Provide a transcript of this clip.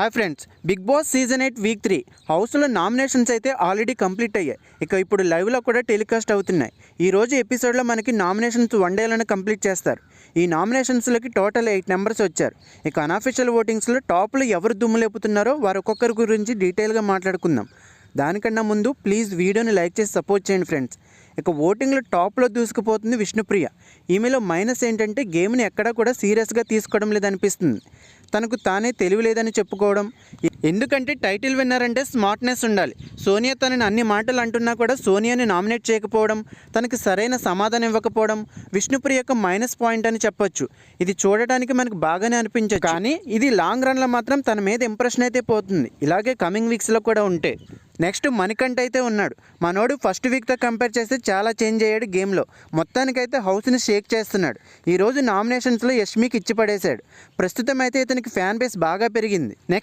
Hi friends, Bigg Boss season 8 week 3 హౌస్లో nominations అయితే already complete అయ్యాయి. ఇక ఇప్పుడు లైవ్లో కూడా టెలికాస్ట్ అవుతున్నాయి. ఈ రోజు ఎపిసోడ్లో మనకి నామినేషన్స్ వన్ డేలోనే కంప్లీట్ చేస్తారు. ఈ నామినేషన్స్లోకి టోటల్ 8 మెంబర్స్ వచ్చారు. ఇక అన్అఫీషియల్ ఓటింగ్స్లో టాప్లో ఎవరు దుమ్ము లేపుతున్నారో వారు ఒక్కొక్కరి గురించి డీటెయిల్గా మాట్లాడుకుందాం. దానికన్నా ముందు ప్లీజ్ వీడియోని లైక్ చేసి సపోర్ట్ చేయండి ఫ్రెండ్స్. ఇక ఓటింగ్లో టాప్లో దూసుకుపోతుంది విష్ణుప్రియ. ఈమెలో మైనస్ ఏంటంటే గేమ్ని ఎక్కడా కూడా సీరియస్గా తీసుకోవడం లేదనిపిస్తుంది. తనకు తానే తెలివి లేదని చెప్పుకోవడం. ఎందుకంటే టైటిల్ విన్నర్ అంటే స్మార్ట్నెస్ ఉండాలి. సోనియా తనని అన్ని మాటలు అంటున్నా కూడా సోనియాని నామినేట్ చేయకపోవడం, తనకి సరైన సమాధానం ఇవ్వకపోవడం విష్ణుప్రియ యొక్క మైనస్ పాయింట్ అని చెప్పొచ్చు. ఇది చూడటానికి మనకు బాగానే అనిపించదు, కానీ ఇది లాంగ్ రన్లో మాత్రం తన మీద ఇంప్రెషన్ అయితే పోతుంది. ఇలాగే కమింగ్ వీక్స్లో కూడా ఉంటే. నెక్స్ట్ మణికంఠ అయితే ఉన్నాడు. మనోడు ఫస్ట్ వీక్తో కంపేర్ చేస్తే చాలా చేంజ్ అయ్యాడు గేమ్లో. మొత్తానికైతే హౌస్ని షేక్ చేస్తున్నాడు. ఈరోజు నామినేషన్స్లో యష్మికి ఇచ్చి పడేశాడు. ప్రస్తుతం అయితే ఇతనికి ఫ్యాన్ బేస్ బాగా పెరిగింది.